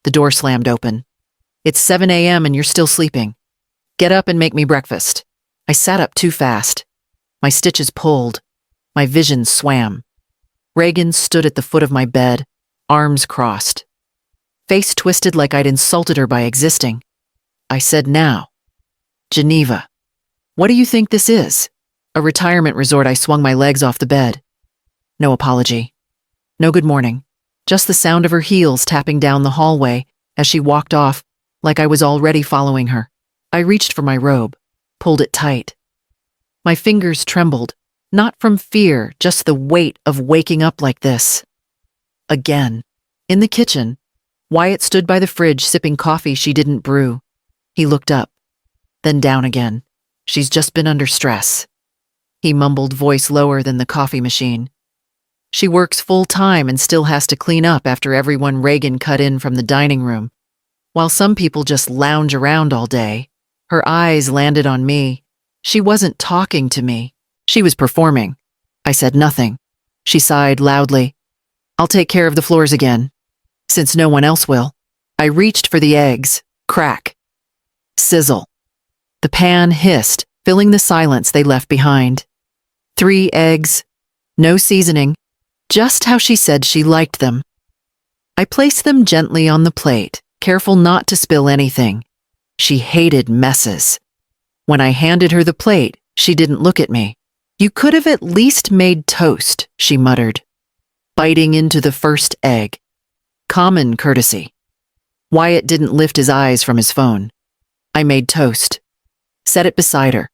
The door slammed open. It's 7 a.m. and you're still sleeping. Get up and make me breakfast. I sat up too fast. My stitches pulled. My vision swam. Reagan stood at the foot of my bed, arms crossed. Face twisted like I'd insulted her by existing. I said, now. Geneva. What do you think this is? A retirement resort. I swung my legs off the bed. No apology. No good morning. Just the sound of her heels tapping down the hallway as she walked off like I was already following her. I reached for my robe, pulled it tight. My fingers trembled, not from fear, just the weight of waking up like this. Again. In the kitchen, Wyatt stood by the fridge sipping coffee she didn't brew. He looked up, then down again. She's just been under stress. He mumbled, voice lower than the coffee machine. She works full-time and still has to clean up after everyone Reagan cut in from the dining room. While some people just lounge around all day, her eyes landed on me. She wasn't talking to me. She was performing. I said nothing. She sighed loudly. I'll take care of the floors again, since no one else will. I reached for the eggs. Crack. Sizzle. The pan hissed, filling the silence they left behind. 3 eggs. No seasoning. Just how she said she liked them. I placed them gently on the plate, careful not to spill anything. She hated messes. When I handed her the plate, she didn't look at me. You could have at least made toast, she muttered, biting into the first egg. Common courtesy. Wyatt didn't lift his eyes from his phone. I made toast, set it beside her,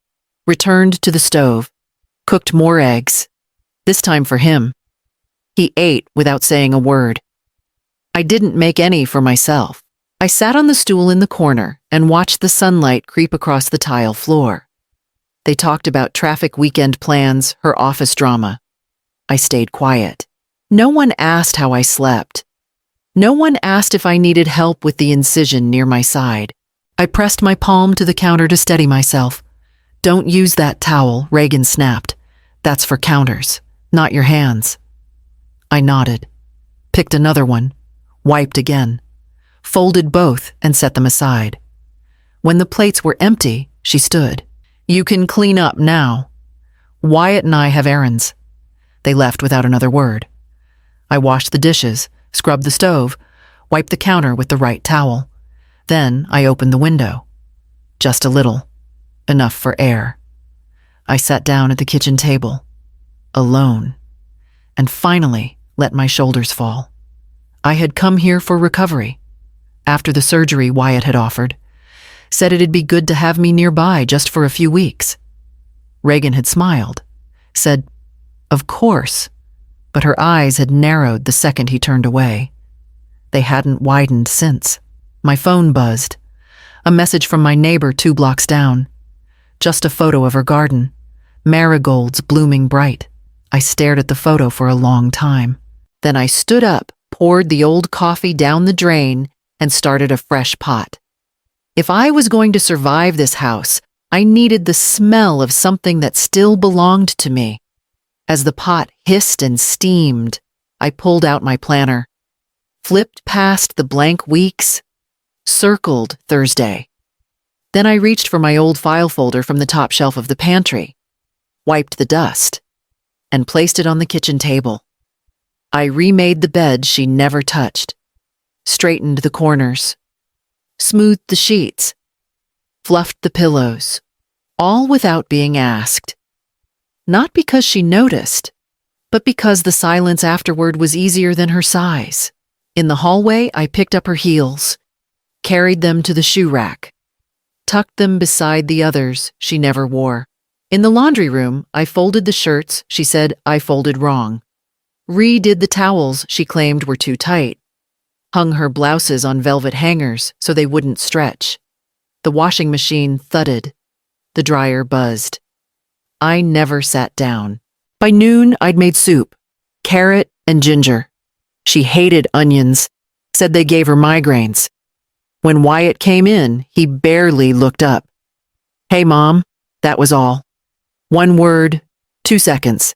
returned to the stove, cooked more eggs, this time for him. He ate without saying a word. I didn't make any for myself. I sat on the stool in the corner and watched the sunlight creep across the tile floor. They talked about traffic weekend plans, her office drama. I stayed quiet. No one asked how I slept. No one asked if I needed help with the incision near my side. I pressed my palm to the counter to steady myself. Don't use that towel, Reagan snapped. That's for counters, not your hands. I nodded, picked another one, wiped again, folded both and set them aside. When the plates were empty, she stood. You can clean up now. Wyatt and I have errands. They left without another word. I washed the dishes, scrubbed the stove, wiped the counter with the right towel. Then I opened the window. Just a little. Enough for air. I sat down at the kitchen table, alone, and finally let my shoulders fall. I had come here for recovery. After the surgery Wyatt had offered, said it'd be good to have me nearby just for a few weeks. Reagan had smiled, said, of course, but her eyes had narrowed the second he turned away. They hadn't widened since. My phone buzzed. A message from my neighbor 2 blocks down. Just a photo of her garden. Marigolds blooming bright. I stared at the photo for a long time. Then I stood up, poured the old coffee down the drain, and started a fresh pot. If I was going to survive this house, I needed the smell of something that still belonged to me. As the pot hissed and steamed, I pulled out my planner, flipped past the blank weeks, circled Thursday. Then I reached for my old file folder from the top shelf of the pantry, wiped the dust, and placed it on the kitchen table. I remade the bed she never touched, straightened the corners, smoothed the sheets, fluffed the pillows, all without being asked. Not because she noticed, but because the silence afterward was easier than her sighs. In the hallway, I picked up her heels, carried them to the shoe rack, tucked them beside the others she never wore. In the laundry room, I folded the shirts she said I folded wrong, redid the towels she claimed were too tight, hung her blouses on velvet hangers so they wouldn't stretch. The washing machine thudded. The dryer buzzed. I never sat down. By noon, I'd made soup, carrot and ginger. She hated onions, said they gave her migraines. When Wyatt came in, he barely looked up. Hey, Mom, that was all. 1 word, 2 seconds.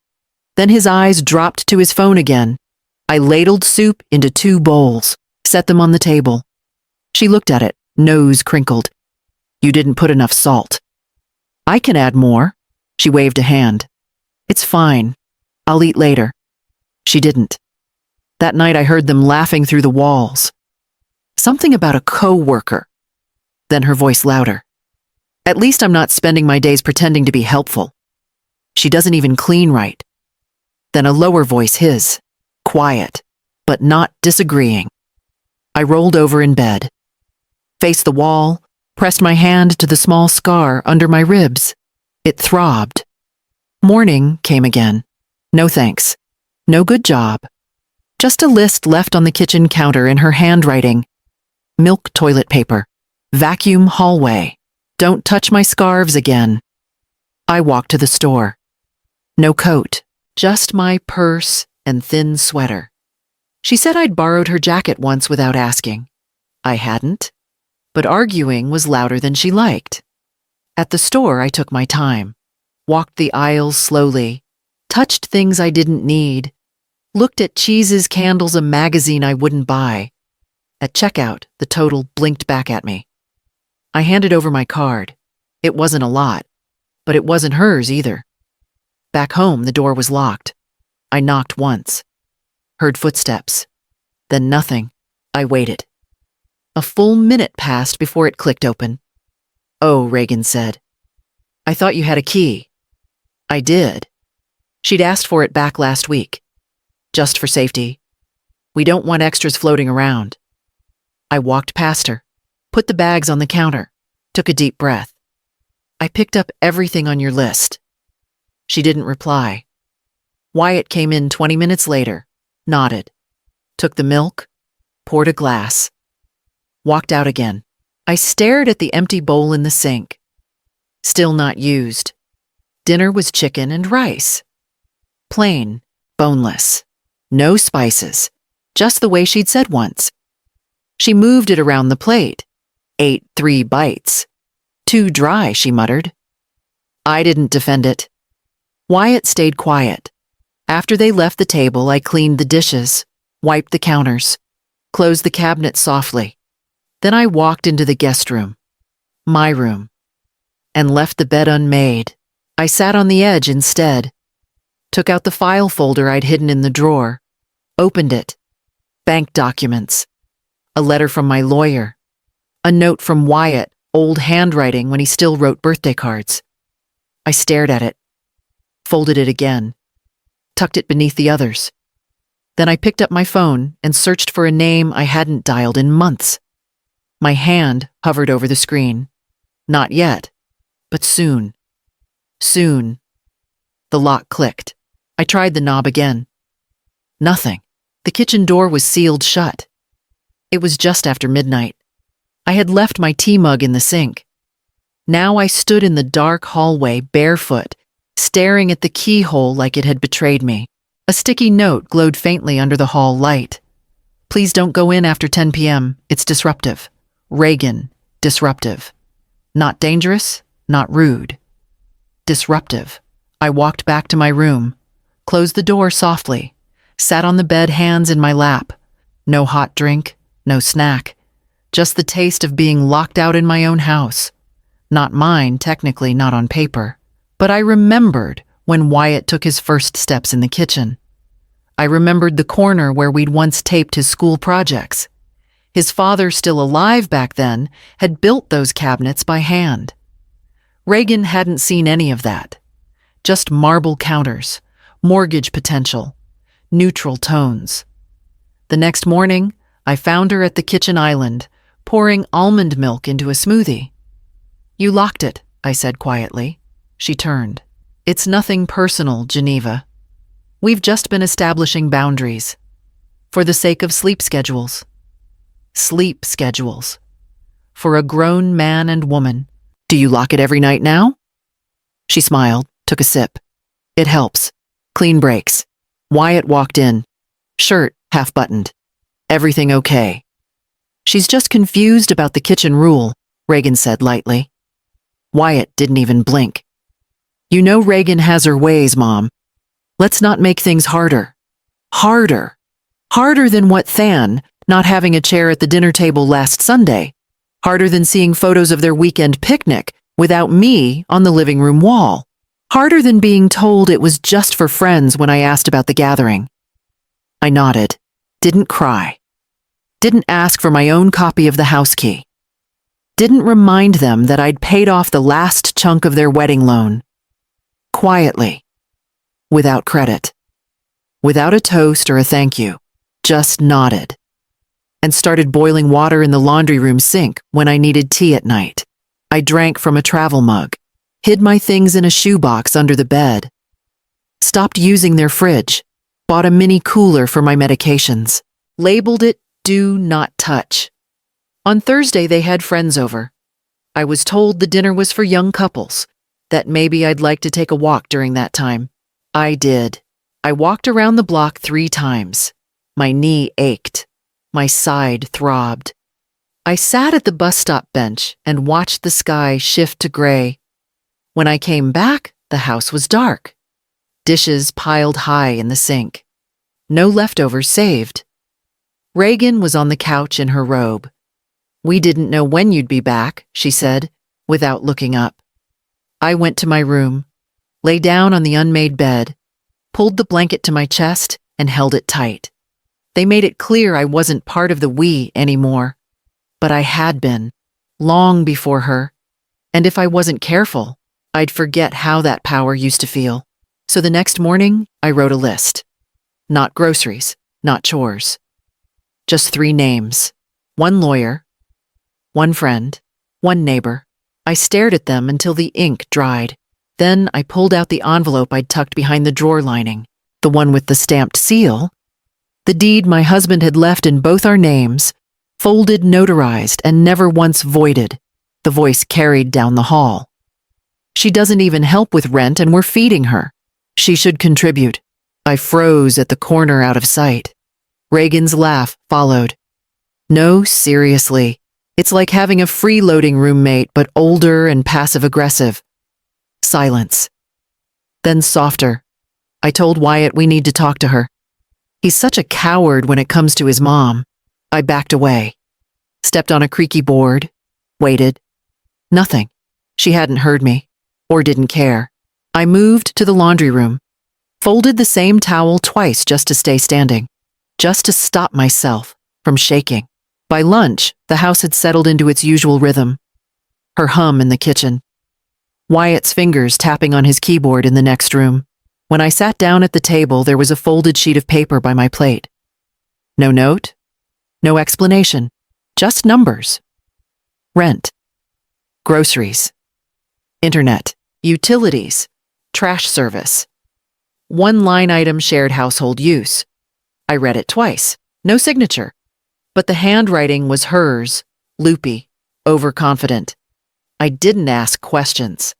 Then his eyes dropped to his phone again. I ladled soup into 2 bowls, set them on the table. She looked at it, nose crinkled. You didn't put enough salt. I can add more. She waved a hand. It's fine. I'll eat later. She didn't. That night I heard them laughing through the walls. Something about a co-worker. Then her voice louder. At least I'm not spending my days pretending to be helpful. She doesn't even clean right. Then a lower voice, his. Quiet, but not disagreeing. I rolled over in bed. Faced the wall, pressed my hand to the small scar under my ribs. It throbbed. Morning came again. No thanks. No good job. Just a list left on the kitchen counter in her handwriting. Milk toilet paper. Vacuum hallway. Don't touch my scarves again. I walked to the store. No coat, just my purse and thin sweater. She said I'd borrowed her jacket once without asking. I hadn't, but arguing was louder than she liked. At the store, I took my time, walked the aisles slowly, touched things I didn't need, looked at cheeses, candles, a magazine I wouldn't buy. At checkout, the total blinked back at me. I handed over my card. It wasn't a lot, but it wasn't hers either. Back home, the door was locked. I knocked once. Heard footsteps. Then nothing. I waited. A full minute passed before it clicked open. Oh, Reagan said. I thought you had a key. I did. She'd asked for it back last week. Just for safety. We don't want extras floating around. I walked past her, put the bags on the counter, took a deep breath. I picked up everything on your list. She didn't reply. Wyatt came in 20 minutes later, nodded, took the milk, poured a glass, walked out again. I stared at the empty bowl in the sink. Still not used. Dinner was chicken and rice. Plain, boneless, no spices, just the way she'd said once. She moved it around the plate, ate 3 bites. Too dry, she muttered. I didn't defend it. Wyatt stayed quiet. After they left the table, I cleaned the dishes, wiped the counters, closed the cabinet softly. Then I walked into the guest room, my room, and left the bed unmade. I sat on the edge instead, took out the file folder I'd hidden in the drawer, opened it. Bank documents, a letter from my lawyer, a note from Wyatt, old handwriting when he still wrote birthday cards. I stared at it, folded it again, tucked it beneath the others. Then I picked up my phone and searched for a name I hadn't dialed in months. My hand hovered over the screen. Not yet, but soon. Soon. The lock clicked. I tried the knob again. Nothing. The kitchen door was sealed shut. It was just after midnight. I had left my tea mug in the sink. Now I stood in the dark hallway, barefoot, staring at the keyhole like it had betrayed me. A sticky note glowed faintly under the hall light. Please don't go in after 10 p.m. It's disruptive. Reagan, disruptive. Not dangerous, not rude. Disruptive. I walked back to my room, closed the door softly, sat on the bed, hands in my lap. No hot drink, no snack. Just the taste of being locked out in my own house. Not mine, technically, not on paper. But I remembered when Wyatt took his first steps in the kitchen. I remembered the corner where we'd once taped his school projects. His father, still alive back then, had built those cabinets by hand. Reagan hadn't seen any of that. Just marble counters, mortgage potential, neutral tones. The next morning, I found her at the kitchen island, pouring almond milk into a smoothie. You locked it, I said quietly. She turned. It's nothing personal, Geneva. We've just been establishing boundaries. For the sake of sleep schedules. Sleep schedules. For a grown man and woman. Do you lock it every night now? She smiled, took a sip. It helps. Clean breaks. Wyatt walked in. Shirt half buttoned. Everything okay. She's just confused about the kitchen rule, Reagan said lightly. Wyatt didn't even blink. You know Reagan has her ways, Mom. Let's not make things harder. Harder. Harder than what Than not having a chair at the dinner table last Sunday, harder than seeing photos of their weekend picnic without me on the living room wall, harder than being told it was just for friends when I asked about the gathering. I nodded, didn't cry, didn't ask for my own copy of the house key, didn't remind them that I'd paid off the last chunk of their wedding loan. Quietly, without credit, without a toast or a thank you, just nodded, and started boiling water in the laundry room sink when I needed tea at night. I drank from a travel mug, hid my things in a shoebox under the bed, stopped using their fridge, bought a mini cooler for my medications, labeled it "Do Not Touch." On Thursday, they had friends over. I was told the dinner was for young couples, that maybe I'd like to take a walk during that time. I did. I walked around the block 3 times. My knee ached. My side throbbed. I sat at the bus stop bench and watched the sky shift to gray. When I came back, the house was dark. Dishes piled high in the sink. No leftovers saved. Reagan was on the couch in her robe. "We didn't know when you'd be back," she said, without looking up. I went to my room, lay down on the unmade bed, pulled the blanket to my chest, and held it tight. They made it clear I wasn't part of the we anymore. But I had been, long before her. And if I wasn't careful, I'd forget how that power used to feel. So the next morning, I wrote a list. Not groceries, not chores. Just 3 names. 1 lawyer, 1 friend, 1 neighbor. I stared at them until the ink dried. Then I pulled out the envelope I'd tucked behind the drawer lining, the one with the stamped seal, the deed my husband had left in both our names, folded, notarized, and never once voided. The voice carried down the hall. "She doesn't even help with rent and we're feeding her. She should contribute." I froze at the corner out of sight. Reagan's laugh followed. "No, seriously. It's like having a freeloading roommate, but older and passive-aggressive." Silence. Then softer. I told Wyatt we need to talk to her. He's such a coward when it comes to his mom. I backed away. Stepped on a creaky board. Waited. Nothing. She hadn't heard me. Or didn't care. I moved to the laundry room. Folded the same towel twice just to stay standing. Just to stop myself from shaking. By lunch, the house had settled into its usual rhythm. Her hum in the kitchen. Wyatt's fingers tapping on his keyboard in the next room. When I sat down at the table, there was a folded sheet of paper by my plate. No note, no explanation, just numbers. Rent, groceries, internet, utilities, trash service. 1 line item shared household use. I read it twice, no signature. But the handwriting was hers, loopy, overconfident. I didn't ask questions.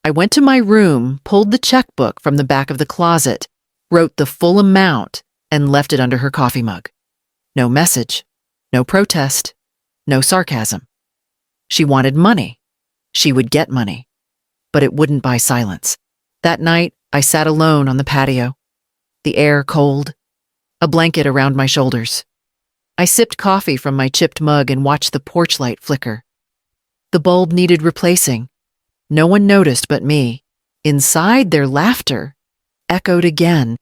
I went to my room, pulled the checkbook from the back of the closet, wrote the full amount, and left it under her coffee mug. No message, no protest, no sarcasm. She wanted money. She would get money. But it wouldn't buy silence. That night, I sat alone on the patio. The air cold, a blanket around my shoulders. I sipped coffee from my chipped mug and watched the porch light flicker. The bulb needed replacing. No one noticed but me. Inside, their laughter echoed again.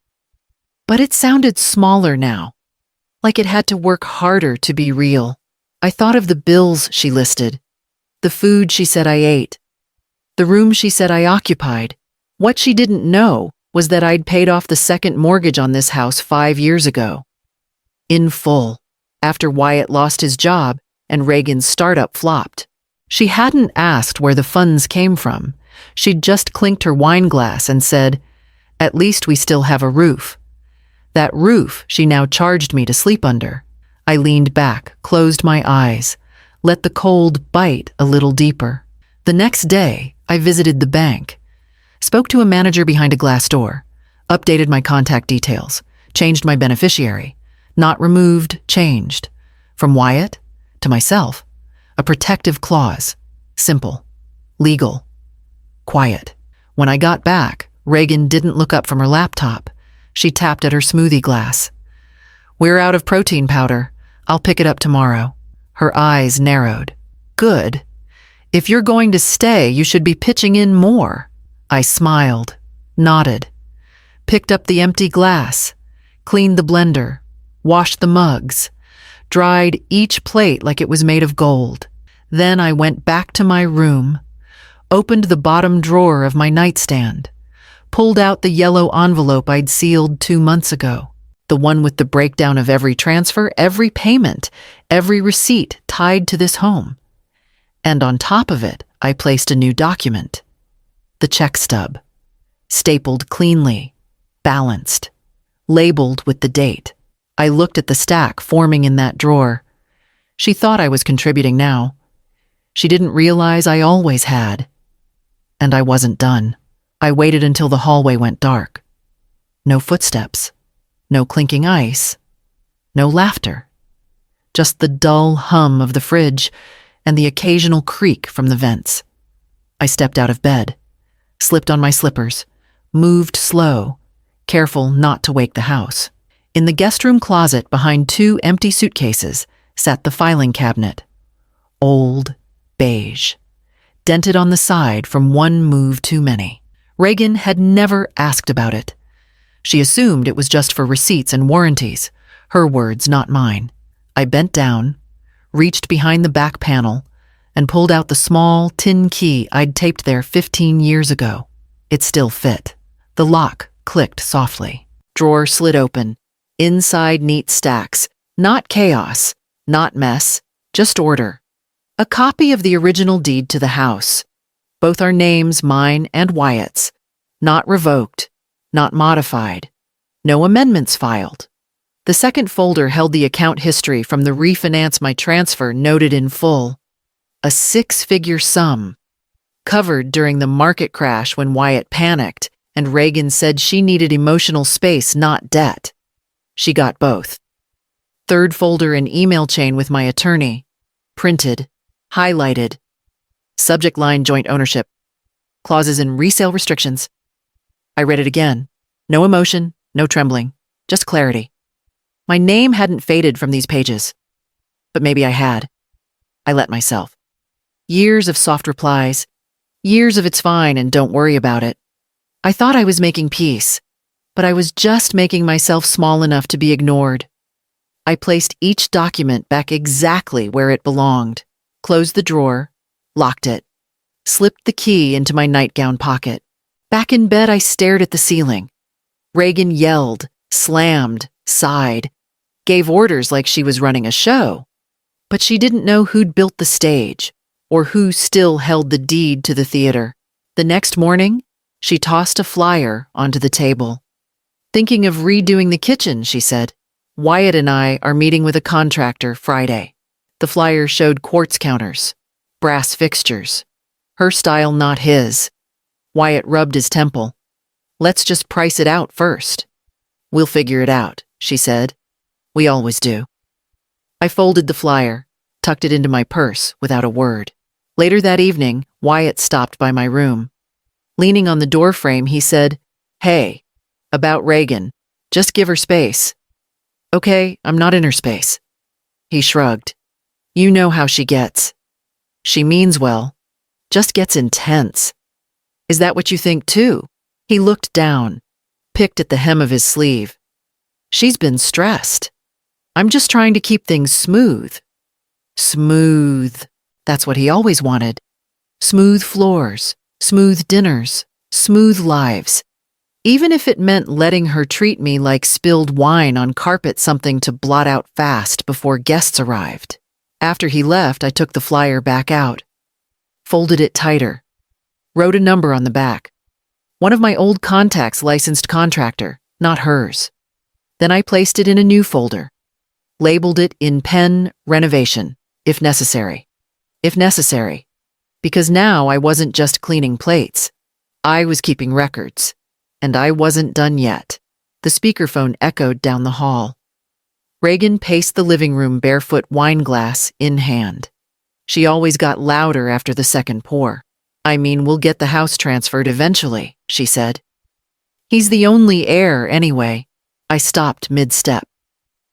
But it sounded smaller now, like it had to work harder to be real. I thought of the bills she listed, the food she said I ate, the room she said I occupied. What she didn't know was that I'd paid off the second mortgage on this house 5 years ago. In full. After Wyatt lost his job and Reagan's startup flopped. She hadn't asked where the funds came from. She'd just clinked her wine glass and said, "At least we still have a roof." That roof she now charged me to sleep under. I leaned back, closed my eyes, let the cold bite a little deeper. The next day, I visited the bank, spoke to a manager behind a glass door, updated my contact details, changed my beneficiary. Not removed, changed. From Wyatt to myself. A protective clause. Simple. Legal. Quiet. When I got back, Reagan didn't look up from her laptop. She tapped at her smoothie glass. "We're out of protein powder. I'll pick it up tomorrow. Her eyes narrowed. Good. If you're going to stay, you should be pitching in more. I smiled, nodded, picked up the empty glass, cleaned the blender, washed the mugs, dried each plate like it was made of gold. Then I went back to my room, opened the bottom drawer of my nightstand, pulled out the yellow envelope I'd sealed 2 months ago, the one with the breakdown of every transfer, every payment, every receipt tied to this home. And on top of it, I placed a new document, the check stub, stapled cleanly, balanced, labeled with the date. I looked at the stack forming in that drawer. She thought I was contributing now. She didn't realize I always had. And I wasn't done. I waited until the hallway went dark. No footsteps, no clinking ice, no laughter. Just the dull hum of the fridge and the occasional creak from the vents. I stepped out of bed, slipped on my slippers, moved slow, careful not to wake the house. In the guest room closet behind 2 empty suitcases sat the filing cabinet. Old, beige, dented on the side from one move too many. Reagan had never asked about it. She assumed it was just for receipts and warranties, her words, not mine. I bent down, reached behind the back panel, and pulled out the small tin key I'd taped there 15 years ago. It still fit. The lock clicked softly. Drawer slid open. Inside neat stacks. Not chaos, not mess, just order. A copy of the original deed to the house. Both our names, mine and Wyatt's. Not revoked, not modified. No amendments filed. The second folder held the account history from the refinance my transfer noted in full. A 6-figure sum. Covered during the market crash when Wyatt panicked and Reagan said she needed emotional space, not debt. She got both. Third folder in email chain with my attorney. Printed. Highlighted. Subject line joint ownership. Clauses and resale restrictions. I read it again. No emotion, no trembling, just clarity. My name hadn't faded from these pages. But maybe I had. I let myself. Years of soft replies. Years of it's fine and don't worry about it. I thought I was making peace, but I was just making myself small enough to be ignored. I placed each document back exactly where it belonged, closed the drawer, locked it, slipped the key into my nightgown pocket. Back in bed, I stared at the ceiling. Reagan yelled, slammed, sighed, gave orders like she was running a show. But she didn't know who'd built the stage, or who still held the deed to the theater. The next morning, she tossed a flyer onto the table. Thinking of redoing the kitchen, she said. Wyatt and I are meeting with a contractor Friday. The flyer showed quartz counters, brass fixtures. Her style, not his. Wyatt rubbed his temple. Let's just price it out first. We'll figure it out, she said. We always do. I folded the flyer, tucked it into my purse without a word. Later that evening, Wyatt stopped by my room. Leaning on the doorframe, he said, Hey, about Reagan, just give her space. Okay, I'm not in her space. He shrugged. You know how she gets. She means well, just gets intense. Is that what you think too? He looked down, picked at the hem of his sleeve. She's been stressed. I'm just trying to keep things smooth. Smooth. That's what he always wanted. Smooth floors, smooth dinners, smooth lives. Even if it meant letting her treat me like spilled wine on carpet, something to blot out fast before guests arrived. After he left, I took the flyer back out, folded it tighter, wrote a number on the back. One of my old contacts' licensed contractor, not hers. Then I placed it in a new folder, labeled it in pen renovation, if necessary. If necessary. Because now I wasn't just cleaning plates. I was keeping records. And I wasn't done yet. The speakerphone echoed down the hall. Reagan paced the living room, barefoot, wine glass in hand. She always got louder after the second pour. I mean, we'll get the house transferred eventually, she said. He's the only heir anyway. I stopped mid-step.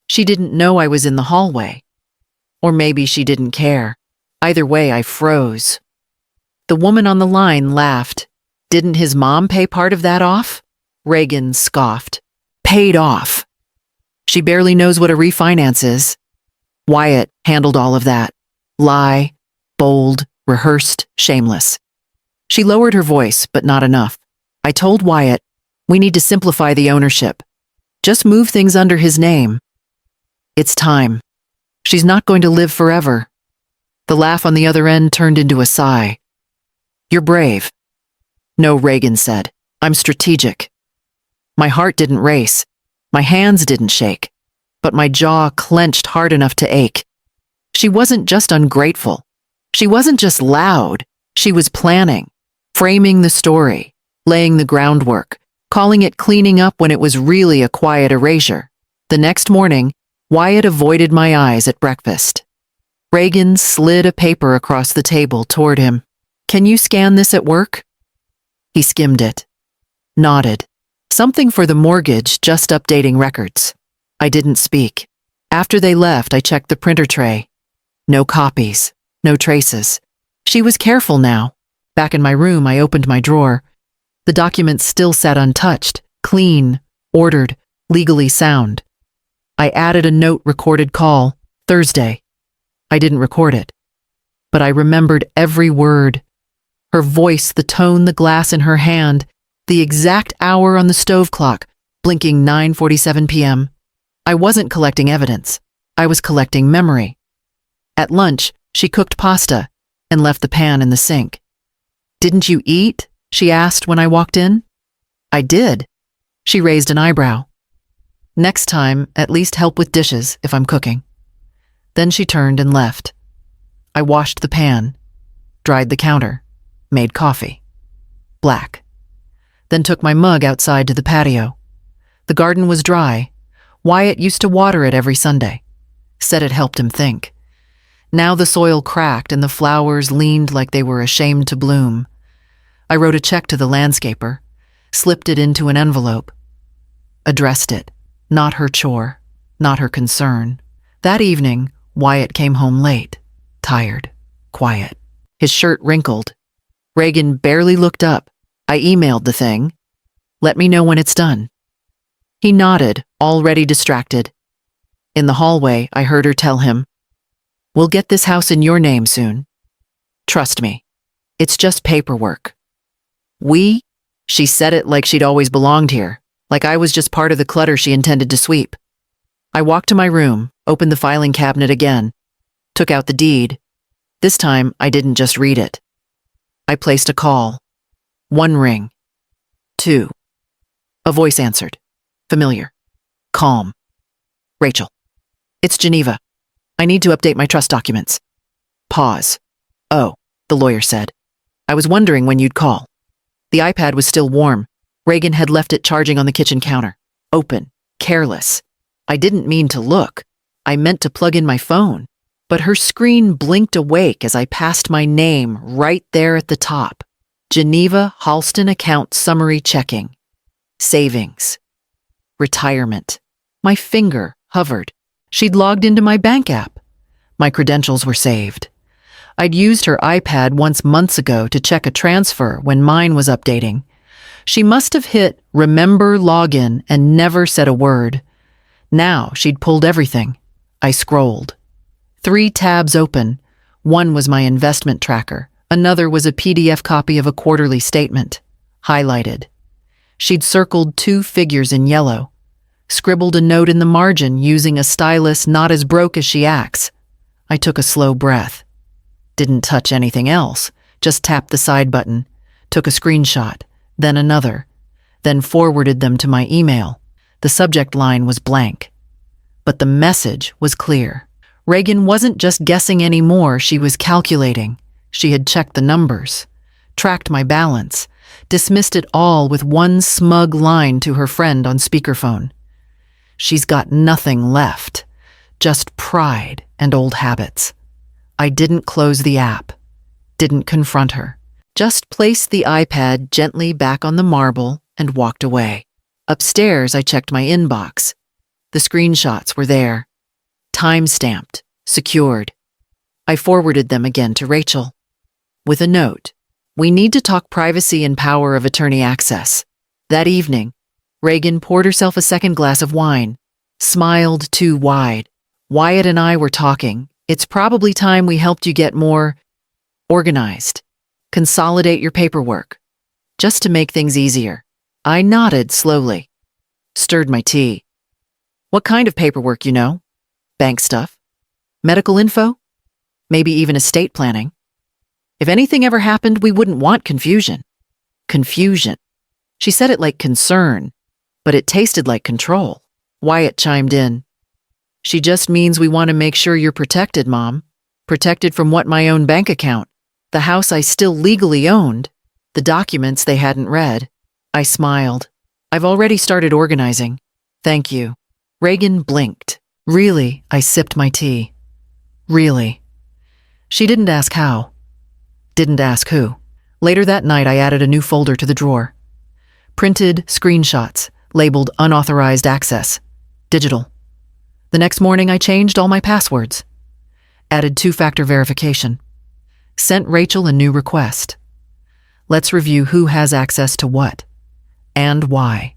She didn't know I was in the hallway. Or maybe she didn't care. Either way, I froze. The woman on the line laughed. Didn't his mom pay part of that off? Reagan scoffed. Paid off. She barely knows what a refinance is. Wyatt handled all of that. Lie, bold, rehearsed, shameless. She lowered her voice, but not enough. I told Wyatt, we need to simplify the ownership. Just move things under his name. It's time. She's not going to live forever. The laugh on the other end turned into a sigh. You're brave. No, Reagan said. I'm strategic. My heart didn't race. My hands didn't shake. But my jaw clenched hard enough to ache. She wasn't just ungrateful. She wasn't just loud. She was planning, framing the story, laying the groundwork, calling it cleaning up when it was really a quiet erasure. The next morning, Wyatt avoided my eyes at breakfast. Reagan slid a paper across the table toward him. Can you scan this at work? He skimmed it, nodded. Something for the mortgage, just updating records. I didn't speak. After they left, I checked the printer tray. No copies, no traces. She was careful now. Back in my room, I opened my drawer. The documents still sat untouched, clean, ordered, legally sound. I added a note recorded call, Thursday. I didn't record it, but I remembered every word. Her voice, the tone, the glass in her hand, the exact hour on the stove clock, blinking 9:47 p.m. I wasn't collecting evidence. I was collecting memory. At lunch, she cooked pasta and left the pan in the sink. Didn't you eat? She asked when I walked in. I did. She raised an eyebrow. Next time, at least help with dishes if I'm cooking. Then she turned and left. I washed the pan, dried the counter, made coffee. Black. Then took my mug outside to the patio. The garden was dry. Wyatt used to water it every Sunday. Said it helped him think. Now the soil cracked and the flowers leaned like they were ashamed to bloom. I wrote a check to the landscaper, slipped it into an envelope. Addressed it. Not her chore, not her concern. That evening, Wyatt came home late, tired, quiet. His shirt wrinkled. Reagan barely looked up. I emailed the thing. Let me know when it's done. He nodded, already distracted. In the hallway, I heard her tell him, we'll get this house in your name soon. Trust me. It's just paperwork. We? She said it like she'd always belonged here. Like I was just part of the clutter she intended to sweep. I walked to my room, opened the filing cabinet again, took out the deed. This time, I didn't just read it. I placed a call. 1 ring. 2. A voice answered. Familiar. Calm. Rachel. It's Geneva. I need to update my trust documents. Pause. Oh, the lawyer said. I was wondering when you'd call. The iPad was still warm. Reagan had left it charging on the kitchen counter. Open. Careless. I didn't mean to look. I meant to plug in my phone. But her screen blinked awake as I passed my name right there at the top. Geneva Halston account summary checking. Savings. Retirement. My finger hovered. She'd logged into my bank app. My credentials were saved. I'd used her iPad once months ago to check a transfer when mine was updating. She must have hit remember login and never said a word. Now she'd pulled everything. I scrolled. 3 tabs open. One was my investment tracker. Another was a PDF copy of a quarterly statement, highlighted. She'd circled 2 figures in yellow, scribbled a note in the margin using a stylus not as broke as she acts. I took a slow breath. Didn't touch anything else, just tapped the side button, took a screenshot, then another, then forwarded them to my email. The subject line was blank. But the message was clear. Reagan wasn't just guessing anymore, she was calculating. She had checked the numbers, tracked my balance, dismissed it all with one smug line to her friend on speakerphone. She's got nothing left, just pride and old habits. I didn't close the app, didn't confront her. Just placed the iPad gently back on the marble and walked away. Upstairs, I checked my inbox. The screenshots were there, time-stamped, secured. I forwarded them again to Rachel. With a note, "We need to talk privacy and power of attorney access." That evening, Reagan poured herself a second glass of wine, smiled too wide. "Wyatt and I were talking. It's probably time we helped you get more organized. Consolidate your paperwork, just to make things easier." I nodded slowly, stirred my tea. "What kind of paperwork, you know? Bank stuff? Medical info? Maybe even estate planning? If anything ever happened, we wouldn't want confusion." Confusion. She said it like concern, but it tasted like control. Wyatt chimed in. "She just means we want to make sure you're protected, Mom. Protected from what? My own bank account, the house I still legally owned, the documents they hadn't read." I smiled. "I've already started organizing. Thank you." Reagan blinked. "Really?" I sipped my tea. "Really?" She didn't ask how. Didn't ask who. Later that night, I added a new folder to the drawer. Printed screenshots, labeled unauthorized access. Digital. The next morning, I changed all my passwords. Added two-factor verification. Sent Rachel a new request. Let's review who has access to what. And why.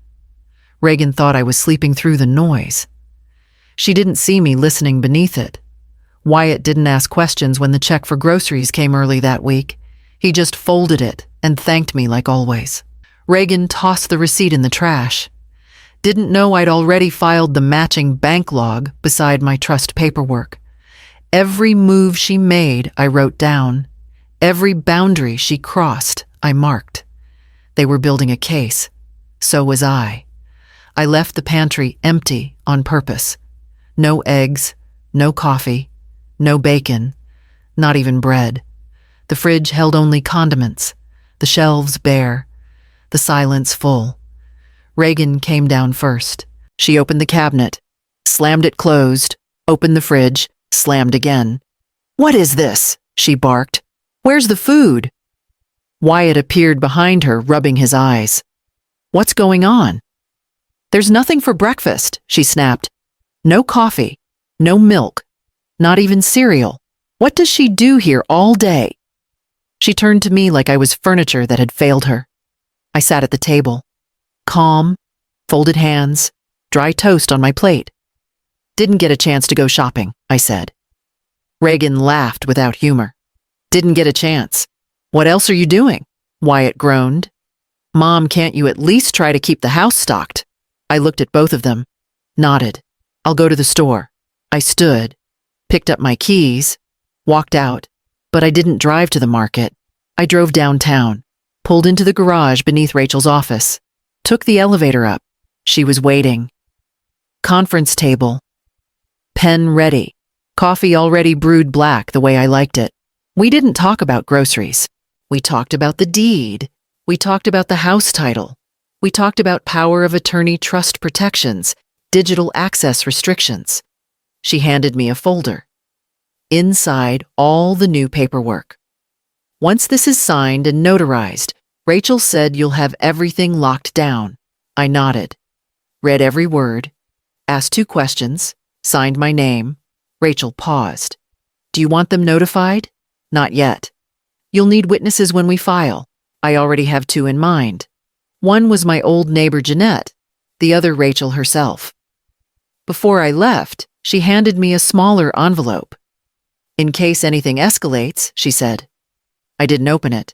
Reagan thought I was sleeping through the noise. She didn't see me listening beneath it. Wyatt didn't ask questions when the check for groceries came early that week. He just folded it and thanked me like always. Reagan tossed the receipt in the trash. Didn't know I'd already filed the matching bank log beside my trust paperwork. Every move she made, I wrote down. Every boundary she crossed, I marked. They were building a case. So was I. I left the pantry empty on purpose. No eggs, no coffee, no bacon, not even bread. The fridge held only condiments, the shelves bare, the silence full. Reagan came down first. She opened the cabinet, slammed it closed, opened the fridge, slammed again. "What is this?" she barked. "Where's the food?" Wyatt appeared behind her, rubbing his eyes. "What's going on?" "There's nothing for breakfast," she snapped. "No coffee, no milk, not even cereal. What does she do here all day?" She turned to me like I was furniture that had failed her. I sat at the table, calm, folded hands, dry toast on my plate. "Didn't get a chance to go shopping," I said. Reagan laughed without humor. "Didn't get a chance. What else are you doing?" Wyatt groaned. "Mom, can't you at least try to keep the house stocked?" I looked at both of them, nodded. "I'll go to the store." I stood, picked up my keys, walked out, but I didn't drive to the market. I drove downtown, pulled into the garage beneath Rachel's office, took the elevator up. She was waiting. Conference table. Pen ready. Coffee already brewed black the way I liked it. We didn't talk about groceries. We talked about the deed. We talked about the house title. We talked about power of attorney trust protections, digital access restrictions. She handed me a folder. Inside, all the new paperwork. "Once this is signed and notarized, Rachel said you'll have everything locked down." I nodded, read every word, asked 2 questions, signed my name. Rachel paused. "Do you want them notified?" "Not yet. You'll need witnesses when we file. I already have 2 in mind. One was my old neighbor Jeanette, the other Rachel herself." Before I left, she handed me a smaller envelope. "In case anything escalates," she said. I didn't open it.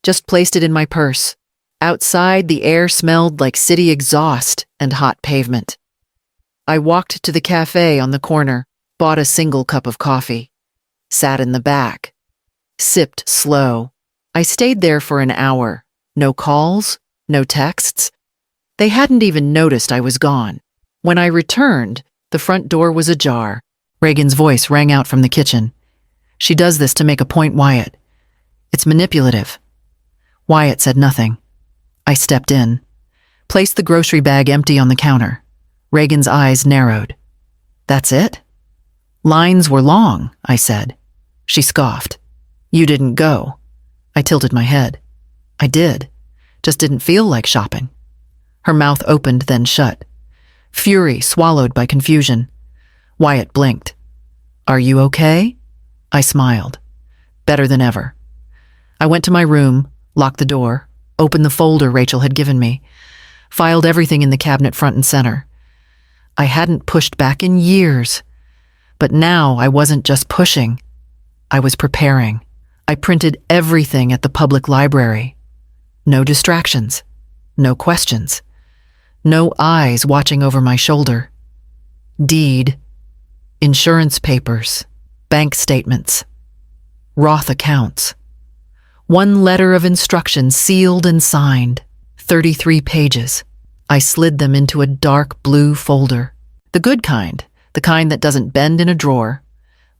Just placed it in my purse. Outside, the air smelled like city exhaust and hot pavement. I walked to the cafe on the corner, bought a single cup of coffee, sat in the back, sipped slow. I stayed there for an hour. No calls, no texts. They hadn't even noticed I was gone. When I returned, the front door was ajar. Reagan's voice rang out from the kitchen. "She does this to make a point, Wyatt. It's manipulative." Wyatt said nothing. I stepped in, placed the grocery bag empty on the counter. Reagan's eyes narrowed. "That's it?" "Lines were long," I said. She scoffed. "You didn't go." I tilted my head. "I did. Just didn't feel like shopping." Her mouth opened, then shut. fury swallowed by confusion. Wyatt blinked. "Are you okay?" I smiled. Better than ever. I went to my room, locked the door, opened the folder Rachel had given me, filed everything in the cabinet front and center. I hadn't pushed back in years, but now I wasn't just pushing. I was preparing. I printed everything at the public library. No distractions. No questions. No eyes watching over my shoulder. Deed. Insurance papers. Bank statements. Roth accounts. One letter of instruction sealed and signed. 33 pages. I slid them into a dark blue folder. The good kind, the kind that doesn't bend in a drawer.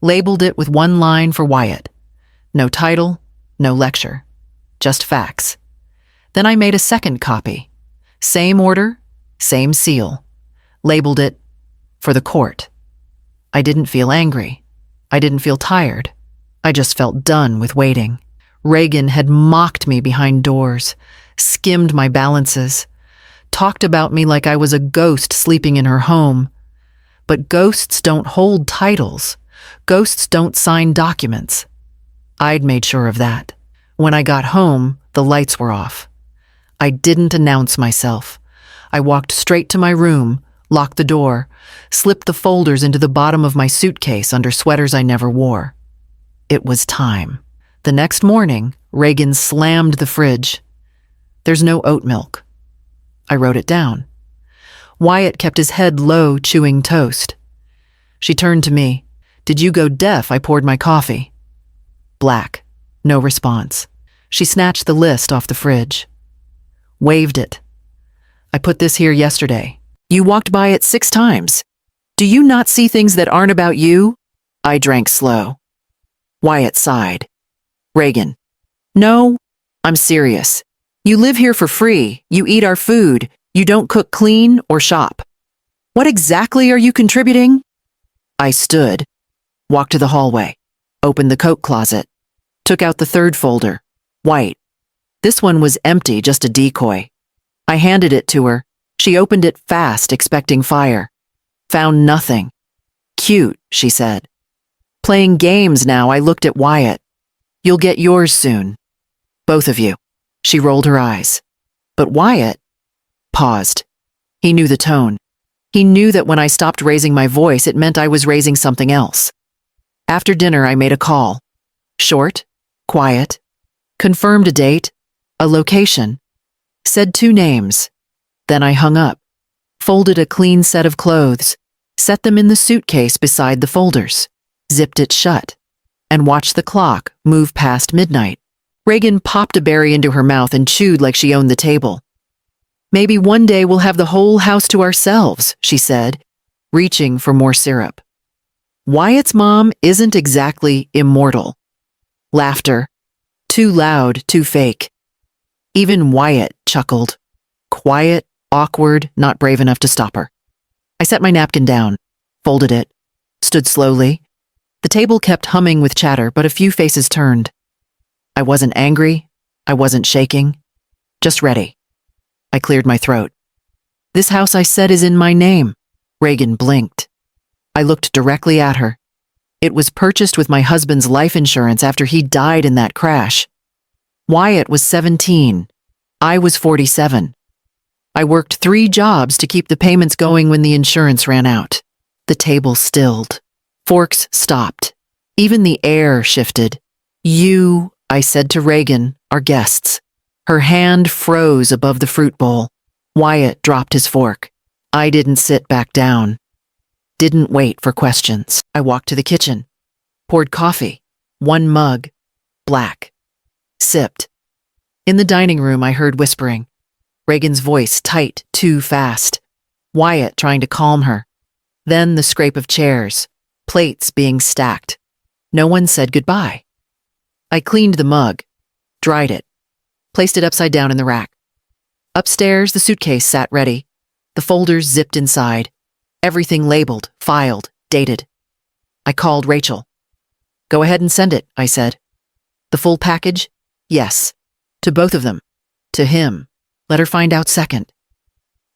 Labeled it with one line for Wyatt. No title, no lecture. Just facts. Then I made a second copy. Same order, same seal. Labeled it, for the court. I didn't feel angry. I didn't feel tired. I just felt done with waiting. Reagan had mocked me behind doors, skimmed my balances, talked about me like I was a ghost sleeping in her home. But ghosts don't hold titles. Ghosts don't sign documents. I'd made sure of that. When I got home, the lights were off. I didn't announce myself. I walked straight to my room, locked the door, slipped the folders into the bottom of my suitcase under sweaters I never wore. It was time. The next morning, Reagan slammed the fridge. "There's no oat milk." I wrote it down. Wyatt kept his head low, chewing toast. She turned to me. "Did you go deaf? I poured my coffee." Black. No response. She snatched the list off the fridge. Waved it. "I put this here yesterday. You walked by it 6 times. Do you not see things that aren't about you?" I drank slow. Wyatt sighed. "Reagan, no, I'm serious. You live here for free. You eat our food. You don't cook clean or shop. What exactly are you contributing?" I stood, walked to the hallway, opened the coat closet, took out the third folder, white. This one was empty, just a decoy. I handed it to her. She opened it fast, expecting fire. Found nothing. "Cute," she said. "Playing games now." I looked at Wyatt. "You'll get yours soon. Both of you." She rolled her eyes. But Wyatt paused. He knew the tone. He knew that when I stopped raising my voice, it meant I was raising something else. After dinner, I made a call. Short, quiet, confirmed a date, a location, said 2 names. Then I hung up, folded a clean set of clothes, set them in the suitcase beside the folders, zipped it shut, and watched the clock move past midnight. Reagan popped a berry into her mouth and chewed like she owned the table. "Maybe one day we'll have the whole house to ourselves," she said, reaching for more syrup. Wyatt's mom isn't exactly immortal. Laughter. Too loud, too fake. Even Wyatt chuckled. Quiet, awkward, not brave enough to stop her. I set my napkin down, folded it, stood slowly. The table kept humming with chatter, but a few faces turned. I wasn't angry. I wasn't shaking. Just ready. I cleared my throat. "This house," I said, "is in my name." Reagan blinked. I looked directly at her. It was purchased with my husband's life insurance after he died in that crash. Wyatt was 17. I was 47. I worked 3 jobs to keep the payments going when the insurance ran out. The table stilled. Forks stopped. Even the air shifted. "You," I said to Reagan, "are guests." Her hand froze above the fruit bowl. Wyatt dropped his fork. I didn't sit back down. Didn't wait for questions. I walked to the kitchen. Poured coffee. 1 mug. Black. Sipped. In the dining room, I heard whispering. Reagan's voice tight, too fast. Wyatt trying to calm her. Then the scrape of chairs. Plates being stacked. No one said goodbye. I cleaned the mug. Dried it. Placed it upside down in the rack. Upstairs, the suitcase sat ready. The folders zipped inside. Everything labeled, filed, dated. I called Rachel. "Go ahead and send it," I said. "The full package?" "Yes. To both of them. To him. Let her find out second."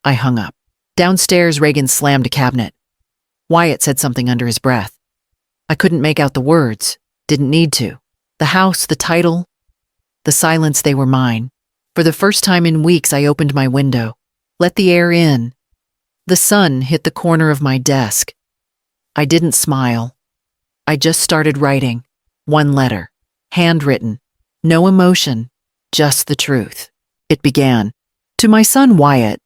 I hung up. Downstairs, Reagan slammed a cabinet. Wyatt said something under his breath. I couldn't make out the words, didn't need to. The house, the title, the silence, they were mine. For the first time in weeks, I opened my window, let the air in. The sun hit the corner of my desk. I didn't smile. I just started writing. One letter, handwritten, no emotion, just the truth. It began, "To my son Wyatt,"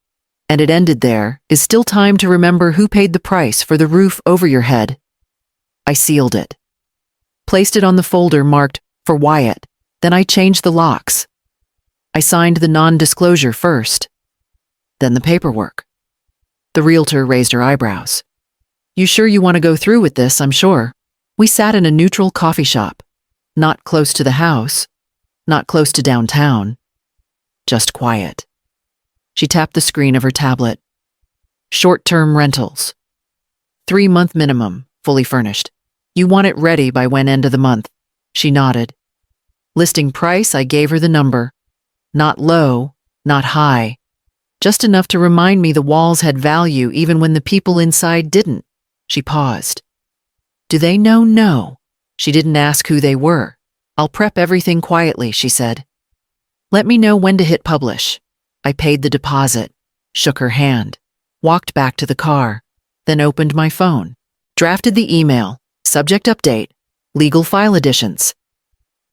and it ended there, "Is still time to remember who paid the price for the roof over your head." I sealed it, placed it on the folder marked "For Wyatt," then I changed the locks. I signed the non-disclosure first, then the paperwork. The realtor raised her eyebrows. "You sure you want to go through with this, I'm sure." We sat in a neutral coffee shop, not close to the house, not close to downtown, just quiet. She tapped the screen of her tablet. "Short-term rentals. 3-month minimum, fully furnished. You want it ready by when end of the month?" She nodded. Listing price, I gave her the number. Not low, not high. Just enough to remind me the walls had value even when the people inside didn't. She paused. "Do they know? No." She didn't ask who they were. "I'll prep everything quietly," she said. "Let me know when to hit publish." I paid the deposit, shook her hand, walked back to the car, then opened my phone, drafted the email, subject update, legal file additions.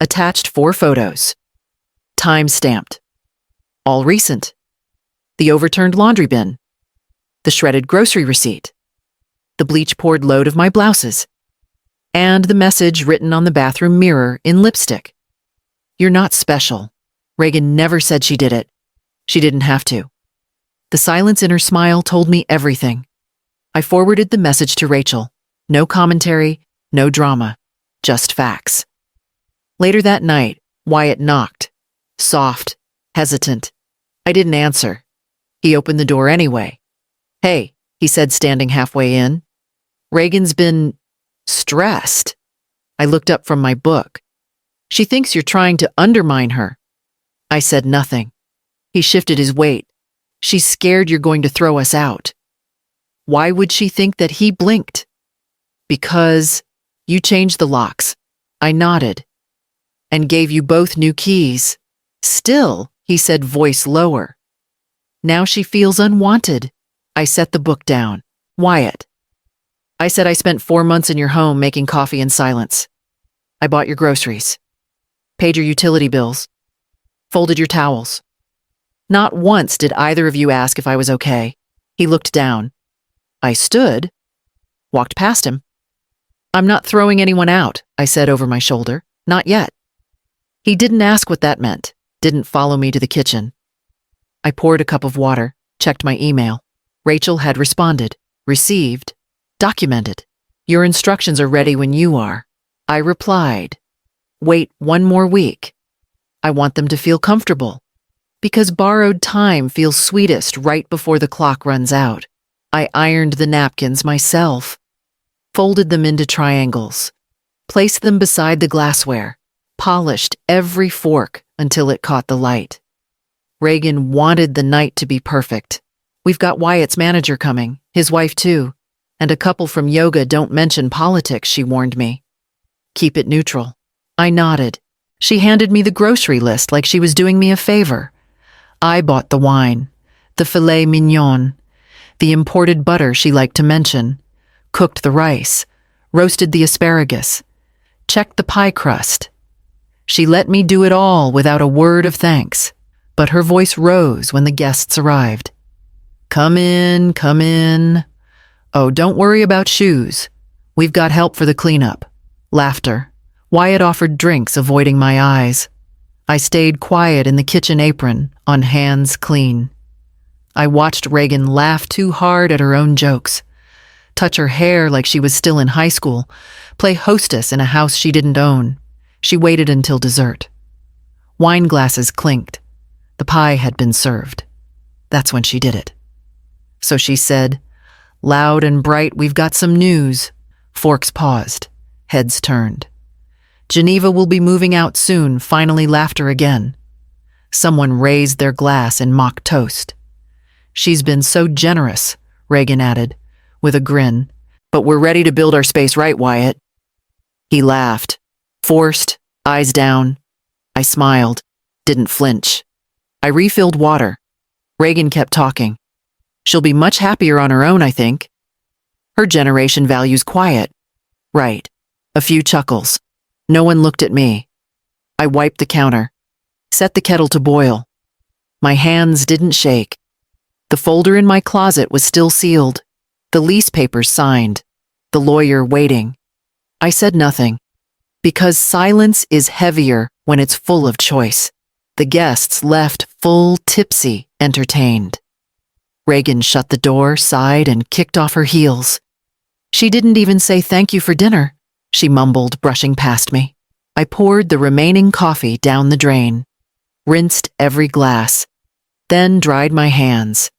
Attached 4 photos. Time stamped. All recent. The overturned laundry bin. The shredded grocery receipt. The bleach-poured load of my blouses. And the message written on the bathroom mirror in lipstick. "You're not special." Reagan never said she did it. She didn't have to. The silence in her smile told me everything. I forwarded the message to Rachel. No commentary, no drama, just facts. Later that night, Wyatt knocked. Soft, hesitant. I didn't answer. He opened the door anyway. "Hey," he said, standing halfway in. "Reagan's been stressed." I looked up from my book. "She thinks you're trying to undermine her." I said nothing. He shifted his weight. "She's scared you're going to throw us out." Why would she think that? He blinked. "Because you changed the locks." I nodded. "And gave you both new keys." "Still," he said, voice lower. "Now she feels unwanted." I set the book down. "Wyatt." I said, "I spent 4 months in your home making coffee in silence. I bought your groceries, paid your utility bills, folded your towels. Not once did either of you ask if I was okay." He looked down. I stood, walked past him. "I'm not throwing anyone out," I said over my shoulder. "Not yet." He didn't ask what that meant, didn't follow me to the kitchen. I poured a cup of water, checked my email. Rachel had responded, received, documented. "Your instructions are ready when you are." I replied, "Wait 1 more week. I want them to feel comfortable. Because borrowed time feels sweetest right before the clock runs out." I ironed the napkins myself, folded them into triangles, placed them beside the glassware, polished every fork until it caught the light. Reagan wanted the night to be perfect. "We've got Wyatt's manager coming, his wife too, and a couple from yoga. Don't mention politics," she warned me. "Keep it neutral." I nodded. She handed me the grocery list like she was doing me a favor. I bought the wine, the filet mignon, the imported butter she liked to mention, cooked the rice, roasted the asparagus, checked the pie crust. She let me do it all without a word of thanks, but her voice rose when the guests arrived. Come in, come in. Oh, don't worry about shoes. We've got help for the cleanup." Laughter. Wyatt offered drinks, avoiding my eyes. I stayed quiet in the kitchen apron, on hands clean. I watched Reagan laugh too hard at her own jokes, touch her hair like she was still in high school, play hostess in a house she didn't own. She waited until dessert. Wine glasses clinked. The pie had been served. That's when she did it. So she said, loud and bright, "We've got some news." Forks paused. Heads turned. "Geneva will be moving out soon." Finally, laughter again. Someone raised their glass in mock toast. "She's been so generous. Reagan added, with a grin. But we're ready to build our space right, Wyatt. He laughed, forced, eyes down. I smiled, didn't flinch. I refilled water. Reagan kept talking. She'll be much happier on her own, I think. Her generation values quiet. Right. A few chuckles. No one looked at me. I wiped the counter, set the kettle to boil. My hands didn't shake. The folder in my closet was still sealed, the lease papers signed, the lawyer waiting. I said nothing, because silence is heavier when it's full of choice. The guests left full, tipsy, entertained. Reagan shut the door, sighed, and kicked off her heels. She didn't even say thank you for dinner, she mumbled, brushing past me. I poured the remaining coffee down the drain, rinsed every glass, then dried my hands.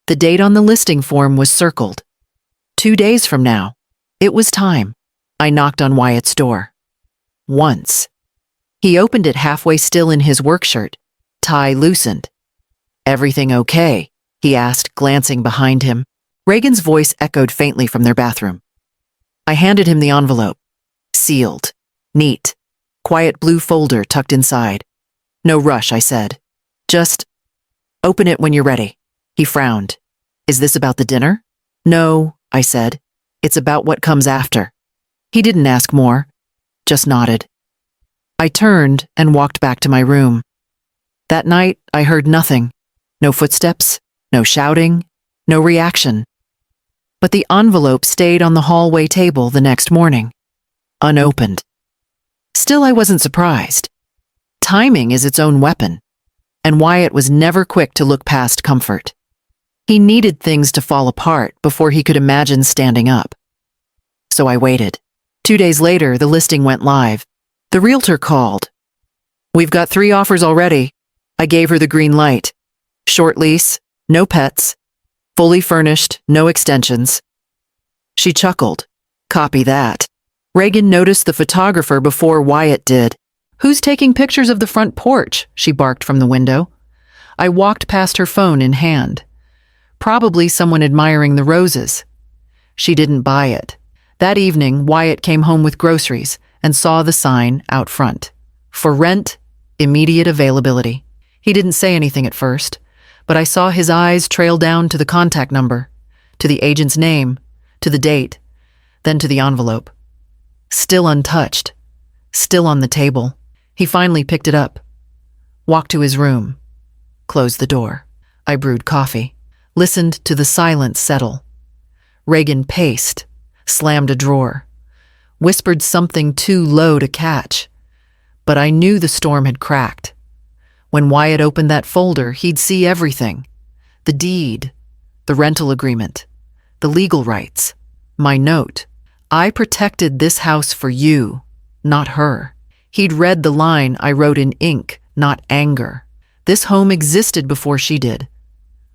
The date on the listing form was circled. 2 days from now. It was time. I knocked on Wyatt's door. Once. He opened it halfway still in his work shirt, tie loosened. Everything okay? He asked, glancing behind him. Reagan's voice echoed faintly from their bathroom. I handed him the envelope. Sealed. Neat. Quiet blue folder tucked inside. No rush, I said. Just open it when you're ready. He frowned. Is this about the dinner? No, I said. It's about what comes after. He didn't ask more, just nodded. I turned and walked back to my room. That night, I heard nothing. No footsteps, no shouting, no reaction. But the envelope stayed on the hallway table the next morning, unopened. Still, I wasn't surprised. Timing is its own weapon, and Wyatt was never quick to look past comfort. He needed things to fall apart before he could imagine standing up. So I waited. 2 days later, the listing went live. The realtor called. We've got 3 offers already. I gave her the green light. Short lease, no pets, fully furnished, no extensions. She chuckled. Copy that. Reagan noticed the photographer before Wyatt did. Who's taking pictures of the front porch? She barked from the window. I walked past her phone in hand. Probably someone admiring the roses. She didn't buy it. That evening, Wyatt came home with groceries and saw the sign out front. For rent, immediate availability. He didn't say anything at first, but I saw his eyes trail down to the contact number, to the agent's name, to the date, then to the envelope. Still untouched, still on the table. He finally picked it up, walked to his room, closed the door. I brewed coffee, listened to the silence settle. Reagan paced, slammed a drawer, whispered something too low to catch. But I knew the storm had cracked. When Wyatt opened that folder, he'd see everything. The deed, the rental agreement, the legal rights, my note. I protected this house for you, not her. He'd read the line I wrote in ink, not anger. This home existed before she did.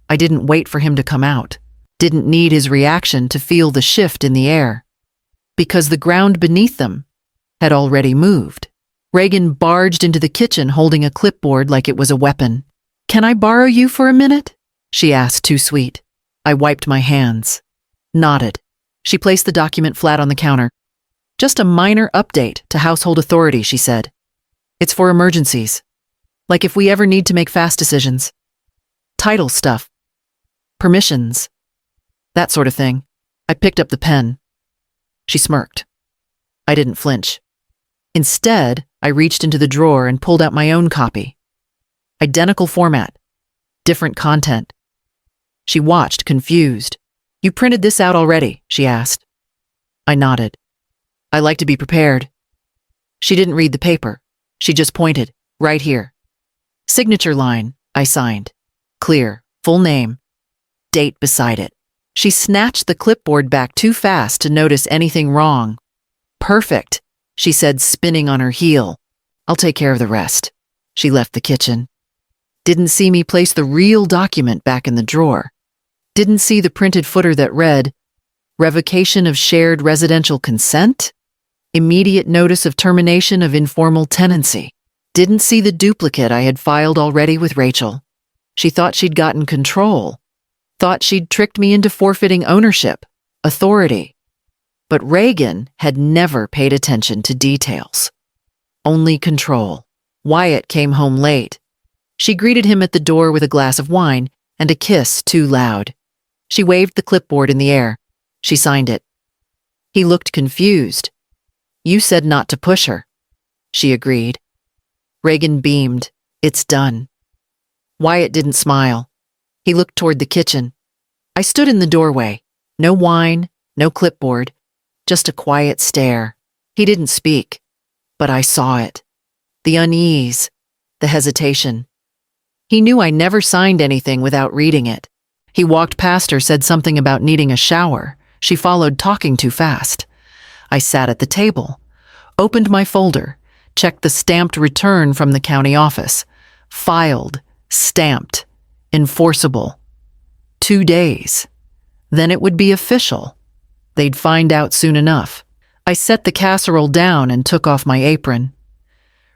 I didn't wait for him to come out. Didn't need his reaction to feel the shift in the air. Because the ground beneath them had already moved. Reagan barged into the kitchen holding a clipboard like it was a weapon. Can I borrow you for a minute? She asked, too sweet. I wiped my hands. Nodded. She placed the document flat on the counter. Just a minor update to household authority, she said. It's for emergencies. Like if we ever need to make fast decisions. Title stuff. Permissions. That sort of thing. I picked up the pen. She smirked. I didn't flinch. Instead, I reached into the drawer and pulled out my own copy. Identical format. Different content. She watched, confused. You printed this out already, she asked. I nodded. I like to be prepared. She didn't read the paper. She just pointed. Right here. Signature line, I signed. Clear, full name. Date beside it. She snatched the clipboard back too fast to notice anything wrong. Perfect, she said, spinning on her heel. I'll take care of the rest. She left the kitchen. Didn't see me place the real document back in the drawer. Didn't see the printed footer that read, Revocation of shared residential consent? Immediate notice of termination of informal tenancy. Didn't see the duplicate I had filed already with Rachel. She thought she'd gotten control. Thought she'd tricked me into forfeiting ownership, authority. But Reagan had never paid attention to details. Only control. Wyatt came home late. She greeted him at the door with a glass of wine and a kiss too loud. She waved the clipboard in the air. She signed it. He looked confused. You said not to push her. She agreed. Reagan beamed. It's done. Wyatt didn't smile. He looked toward the kitchen. I stood in the doorway. No wine, no clipboard, just a quiet stare. He didn't speak, but I saw it. The unease, the hesitation. He knew I never signed anything without reading it. He walked past her, said something about needing a shower. She followed, talking too fast. I sat at the table, opened my folder, checked the stamped return from the county office. Filed, stamped, enforceable. 2 days. Then it would be official. They'd find out soon enough. I set the casserole down and took off my apron.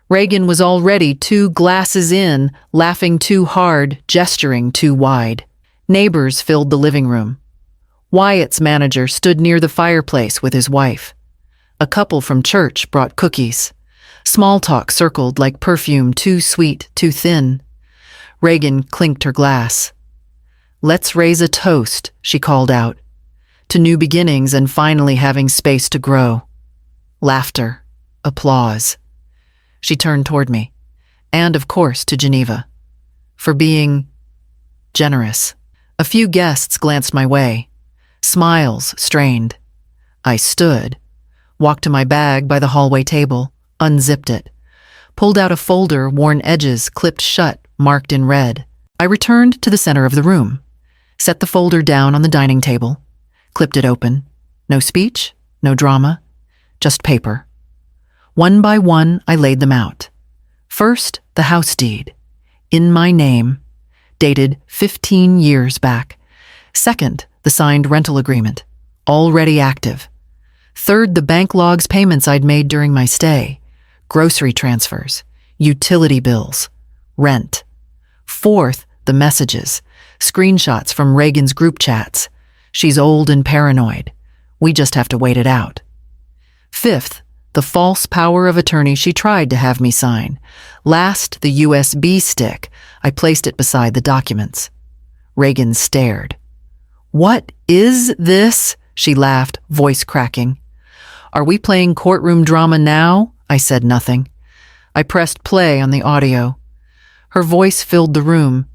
Reagan was already 2 glasses in, laughing too hard, gesturing too wide. Neighbors filled the living room. Wyatt's manager stood near the fireplace with his wife. A couple from church brought cookies. Small talk circled like perfume, too sweet, too thin. Reagan clinked her glass. Let's raise a toast, she called out, to new beginnings and finally having space to grow. Laughter. Applause. She turned toward me, and of course to Geneva, for being generous. A few guests glanced my way. Smiles strained. I stood, walked to my bag by the hallway table, unzipped it, pulled out a folder, worn edges clipped shut, marked in red. I returned to the center of the room, set the folder down on the dining table, clipped it open. No speech, no drama, just paper. One by one, I laid them out. First, the house deed, in my name, dated 15 years back. Second, the signed rental agreement, already active. Third, the bank logs payments I'd made during my stay, grocery transfers, utility bills, rent. Fourth, the messages, screenshots from Reagan's group chats. She's old and paranoid. We just have to wait it out. Fifth, the false power of attorney she tried to have me sign. Last, the USB stick. I placed it beside the documents. Reagan stared. What is this? She laughed, voice cracking. Are we playing courtroom drama now? I said nothing. I pressed play on the audio. Her voice filled the room.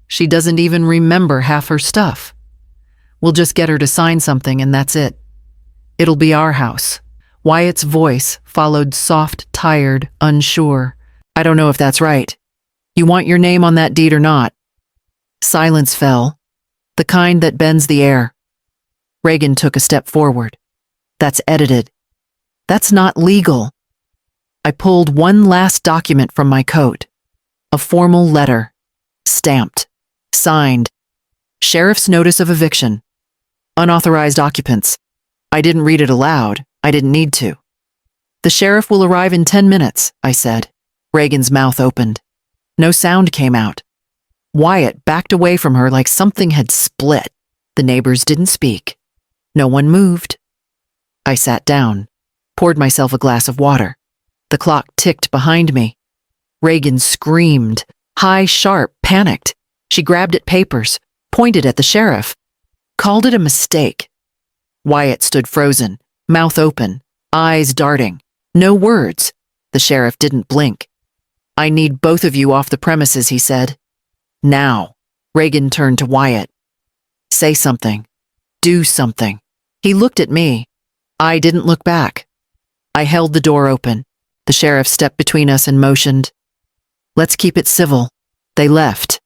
She doesn't even remember half her stuff. We'll just get her to sign something and that's it. It'll be our house. Wyatt's voice followed, soft, tired, unsure. I don't know if that's right. You want your name on that deed or not? Silence fell, the kind that bends the air. Reagan took a step forward. That's edited. That's not legal. I pulled one last document from my coat. A formal letter. Stamped. Signed. Sheriff's notice of eviction. Unauthorized occupants. I didn't read it aloud. I didn't need to. The sheriff will arrive in 10 minutes, I said. Reagan's mouth opened. No sound came out. Wyatt backed away from her like something had split. The neighbors didn't speak. No one moved. I sat down, poured myself a glass of water. The clock ticked behind me. Reagan screamed, high, sharp, panicked. She grabbed at papers, pointed at the sheriff, called it a mistake. Wyatt stood frozen, mouth open, eyes darting. No words. The sheriff didn't blink. I need both of you off the premises, he said. Now. Reagan turned to Wyatt. Say something. Do something. He looked at me. I didn't look back. I held the door open. The sheriff stepped between us and motioned. Let's keep it civil. They left.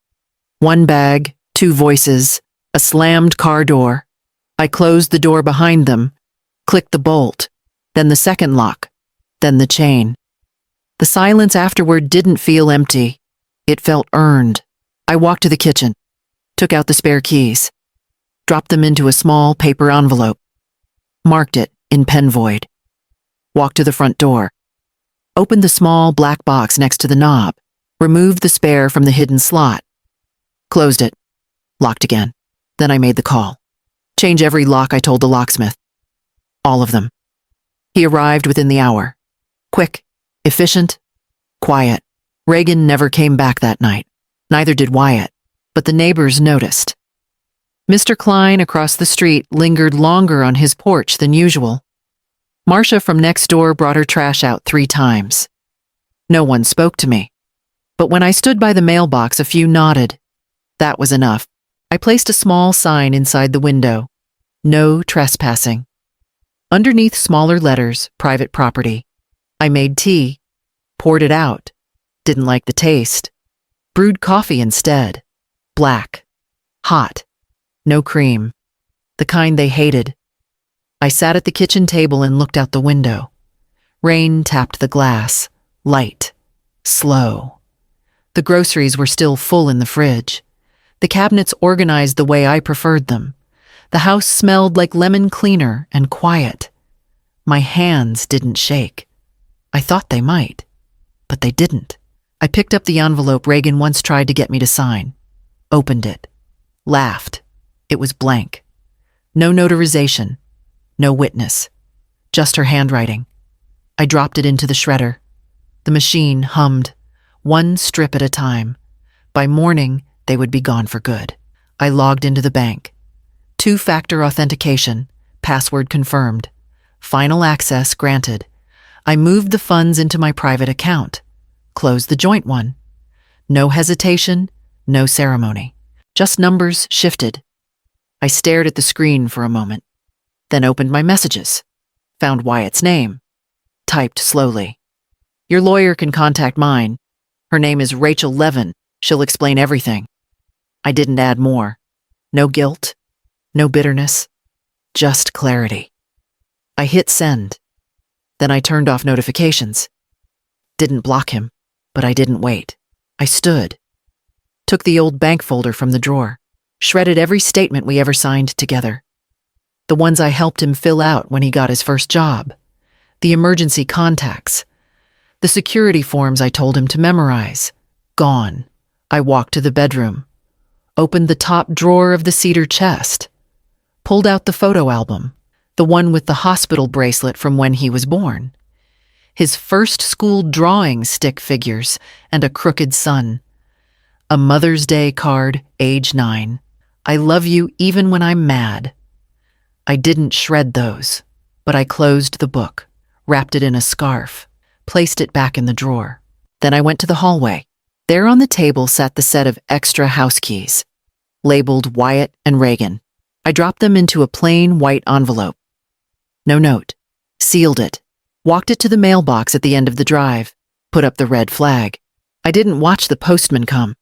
One bag, 2 voices, a slammed car door. I closed the door behind them, clicked the bolt, then the second lock, then the chain. The silence afterward didn't feel empty. It felt earned. I walked to the kitchen, took out the spare keys, dropped them into a small paper envelope, marked it in pen void, walked to the front door, opened the small black box next to the knob, removed the spare from the hidden slot, closed it, locked again. Then I made the call. Change every lock, I told the locksmith. All of them. He arrived within the hour. Quick, efficient, quiet. Reagan never came back that night. Neither did Wyatt, but the neighbors noticed. Mr. Klein across the street lingered longer on his porch than usual. Marcia from next door brought her trash out 3 times. No one spoke to me. But when I stood by the mailbox, a few nodded. That was enough. I placed a small sign inside the window. No trespassing. Underneath smaller letters, private property. I made tea. Poured it out. Didn't like the taste. Brewed coffee instead. Black. Hot. No cream. The kind they hated. I sat at the kitchen table and looked out the window. Rain tapped the glass. Light. Slow. The groceries were still full in the fridge. The cabinets organized the way I preferred them. The house smelled like lemon cleaner and quiet. My hands didn't shake. I thought they might, but they didn't. I picked up the envelope Reagan once tried to get me to sign. Opened it. Laughed. It was blank. No notarization. No witness. Just her handwriting. I dropped it into the shredder. The machine hummed, 1 strip at a time. By morning, they would be gone for good. I logged into the bank. 2-factor authentication. Password confirmed. Final access granted. I moved the funds into my private account. Closed the joint one. No hesitation, no ceremony. Just numbers shifted. I stared at the screen for a moment, then opened my messages. Found Wyatt's name. Typed slowly. Your lawyer can contact mine. Her name is Rachel Levin. She'll explain everything. I didn't add more. No guilt. No bitterness. Just clarity. I hit send. Then I turned off notifications. Didn't block him, but I didn't wait. I stood. Took the old bank folder from the drawer. Shredded every statement we ever signed together. The ones I helped him fill out when he got his first job. The emergency contacts. The security forms I told him to memorize. Gone. I walked to the bedroom. Opened the top drawer of the cedar chest. Pulled out the photo album. The one with the hospital bracelet from when he was born. His first school drawing stick figures and a crooked sun. A Mother's Day card, age 9. I love you even when I'm mad. I didn't shred those, but I closed the book, wrapped it in a scarf, placed it back in the drawer. Then I went to the hallway. There on the table sat the set of extra house keys, labeled Wyatt and Reagan. I dropped them into a plain white envelope. No note. Sealed it. Walked it to the mailbox at the end of the drive. Put up the red flag. I didn't watch the postman come.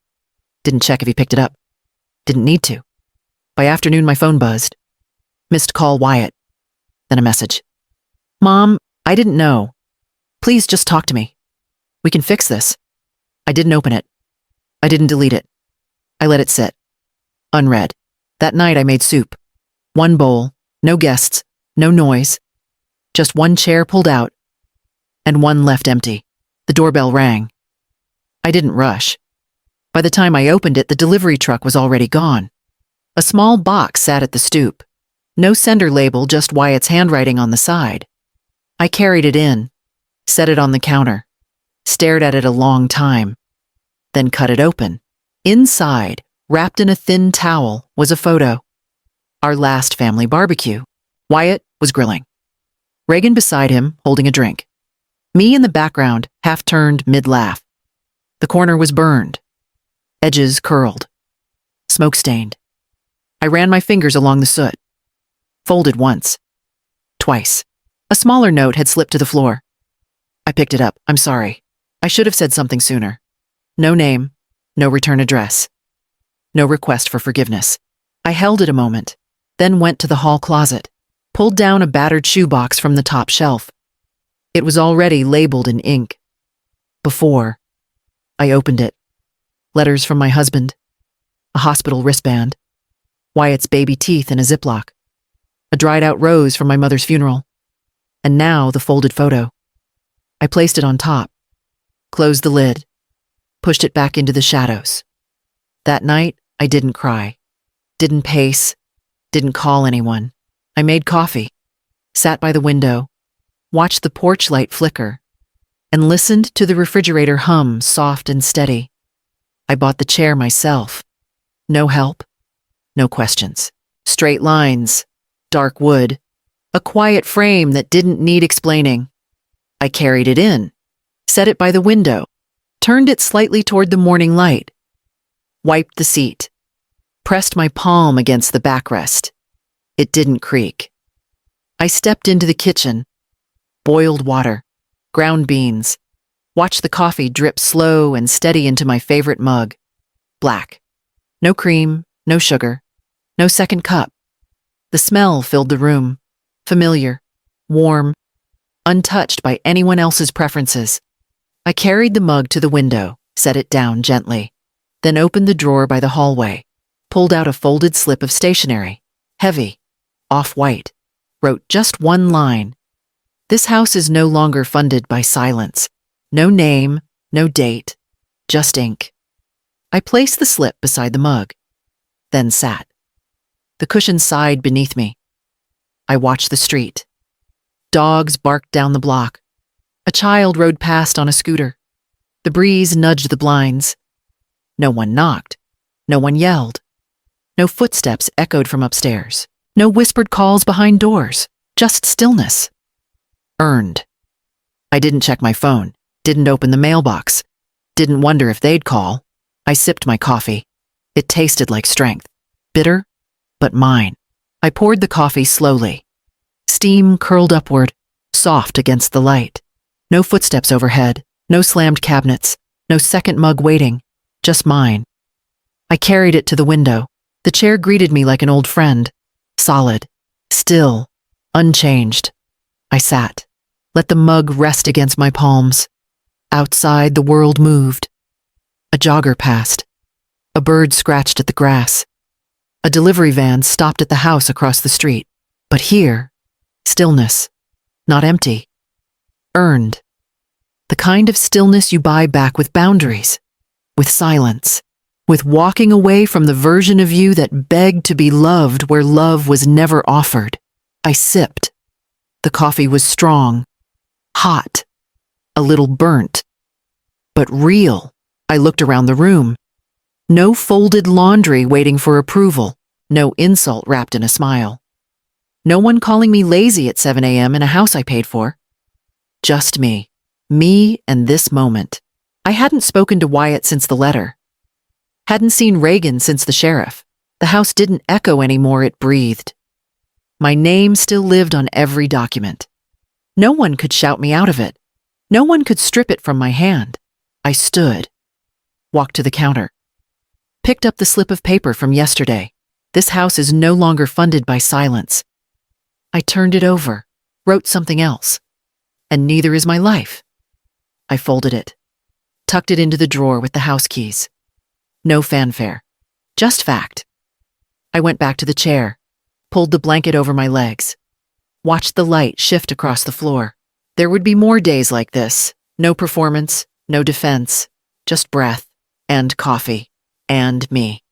Didn't check if he picked it up. Didn't need to. By afternoon, my phone buzzed. Missed call Wyatt. Then a message. Mom, I didn't know. Please just talk to me. We can fix this. I didn't open it. I didn't delete it. I let it sit. Unread. That night I made soup. 1 bowl, no guests, no noise. Just 1 chair pulled out, and 1 left empty. The doorbell rang. I didn't rush. By the time I opened it, the delivery truck was already gone. A small box sat at the stoop. No sender label, just Wyatt's handwriting on the side. I carried it in, set it on the counter, stared at it a long time, then cut it open. Inside, wrapped in a thin towel, was a photo. Our last family barbecue. Wyatt was grilling. Reagan beside him, holding a drink. Me in the background, half-turned mid-laugh. The corner was burned. Edges curled. Smoke-stained. I ran my fingers along the soot. Folded once. Twice. A smaller note had slipped to the floor. I picked it up. I'm sorry. I should have said something sooner. No name. No return address. No request for forgiveness. I held it a moment, then went to the hall closet, pulled down a battered shoebox from the top shelf. It was already labeled in ink. Before. I opened it. Letters from my husband. A hospital wristband. Wyatt's baby teeth in a Ziploc. A dried-out rose from my mother's funeral. And now the folded photo. I placed it on top. Closed the lid. Pushed it back into the shadows. That night, I didn't cry. Didn't pace, didn't call anyone. I made coffee, sat by the window, watched the porch light flicker, and listened to the refrigerator hum soft and steady. I bought the chair myself. No help, no questions. Straight lines, dark wood, a quiet frame that didn't need explaining. I carried it in, set it by the window, turned it slightly toward the morning light, wiped the seat, pressed my palm against the backrest. It didn't creak. I stepped into the kitchen, boiled water, ground beans, watched the coffee drip slow and steady into my favorite mug. Black. No cream, no sugar, no second cup. The smell filled the room, familiar, warm, untouched by anyone else's preferences. I carried the mug to the window, set it down gently, then opened the drawer by the hallway, pulled out a folded slip of stationery, heavy, off-white, wrote just one line. This house is no longer funded by silence. No name, no date, just ink. I placed the slip beside the mug, then sat. The cushion sighed beneath me. I watched the street. Dogs barked down the block. A child rode past on a scooter. The breeze nudged the blinds. No one knocked. No one yelled. No footsteps echoed from upstairs. No whispered calls behind doors. Just stillness. Earned. I didn't check my phone. Didn't open the mailbox. Didn't wonder if they'd call. I sipped my coffee. It tasted like strength. Bitter, but mine. I poured the coffee slowly. Steam curled upward, soft against the light. No footsteps overhead. No slammed cabinets. No second mug waiting. Just mine. I carried it to the window. The chair greeted me like an old friend. Solid. Still. Unchanged. I sat. Let the mug rest against my palms. Outside, the world moved. A jogger passed. A bird scratched at the grass. A delivery van stopped at the house across the street. But here, stillness. Not empty. Earned. The kind of stillness you buy back with boundaries. With silence. With walking away from the version of you that begged to be loved where love was never offered. I sipped. The coffee was strong. Hot. A little burnt. But real. I looked around the room. No folded laundry waiting for approval. No insult wrapped in a smile. No one calling me lazy at 7 a.m. in a house I paid for. Just me. Me and this moment. I hadn't spoken to Wyatt since the letter. Hadn't seen Reagan since the sheriff. The house didn't echo anymore, it breathed. My name still lived on every document. No one could shout me out of it. No one could strip it from my hand. I stood. Walked to the counter. Picked up the slip of paper from yesterday. This house is no longer funded by silence. I turned it over, wrote something else. And neither is my life. I folded it. Tucked it into the drawer with the house keys. No fanfare. Just fact. I went back to the chair, pulled the blanket over my legs, watched the light shift across the floor. There would be more days like this. No performance, no defense, just breath, and coffee, and me.